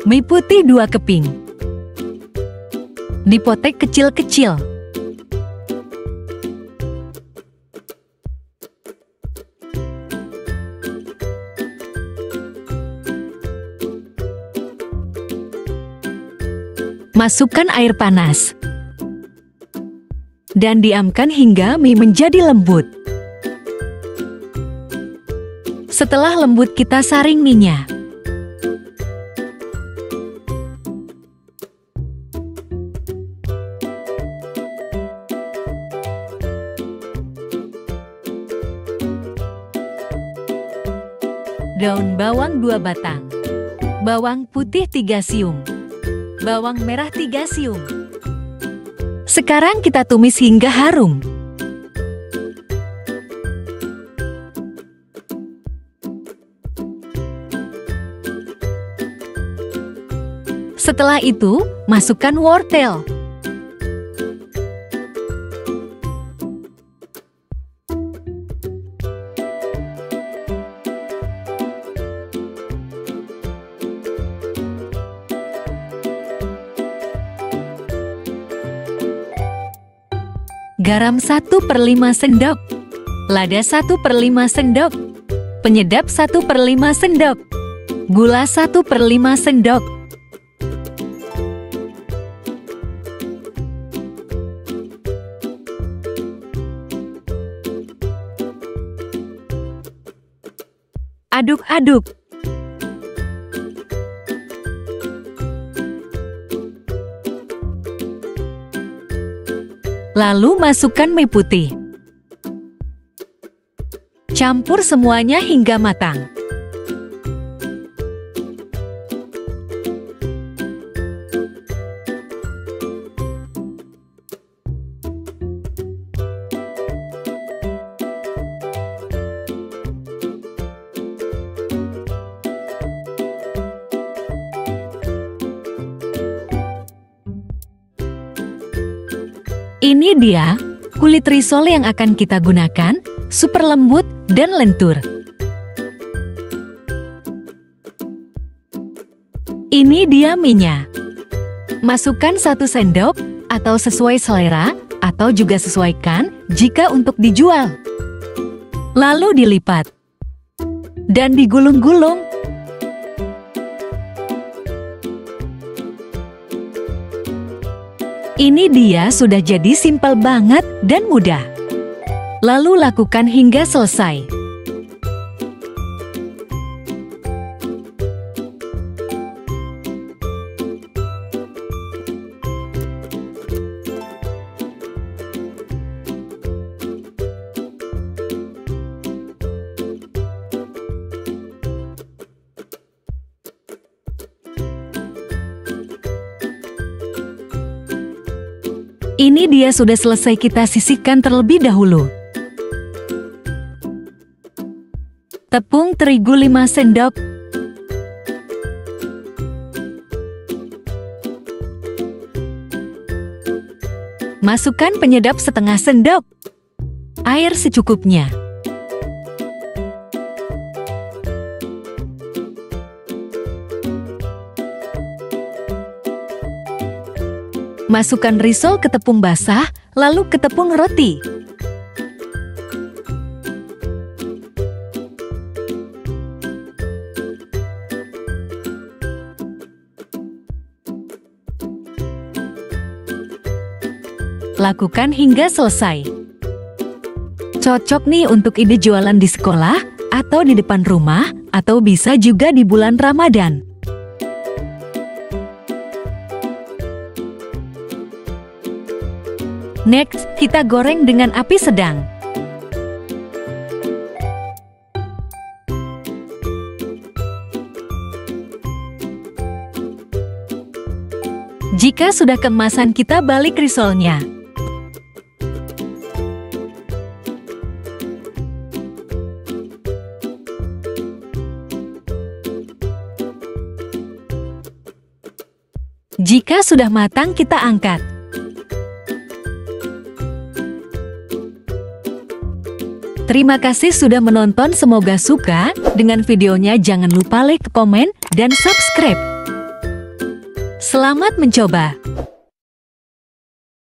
Mie putih 2 keping. Dipotek kecil-kecil. Masukkan air panas. Dan diamkan hingga mie menjadi lembut. Setelah lembut, kita saring mie-nya. Daun bawang 2 batang. Bawang putih 3 siung. Bawang merah 3 siung. Sekarang kita tumis hingga harum. Setelah itu, masukkan wortel. Garam 1/5 sendok. Lada 1/5 sendok. Penyedap 1/5 sendok. Gula 1/5 sendok. Aduk-aduk. Lalu masukkan mie putih. Campur semuanya hingga matang. Ini dia kulit risol yang akan kita gunakan, super lembut dan lentur. Ini dia mie-nya. Masukkan 1 sendok atau sesuai selera, atau juga sesuaikan jika untuk dijual. Lalu dilipat dan digulung-gulung. Ini dia sudah jadi simpel banget dan mudah. Lalu lakukan hingga selesai. Ini dia sudah selesai, kita sisihkan terlebih dahulu. Tepung terigu 5 sendok. Masukkan penyedap setengah sendok. Air secukupnya. Masukkan risol ke tepung basah, lalu ke tepung roti. Lakukan hingga selesai. Cocok nih untuk ide jualan di sekolah, atau di depan rumah, atau bisa juga di bulan Ramadan. Next, kita goreng dengan api sedang. Jika sudah kemasan, kita balik risolnya. Jika sudah matang, kita angkat. Terima kasih sudah menonton, semoga suka dengan videonya. Jangan lupa like, komen, dan subscribe. Selamat mencoba!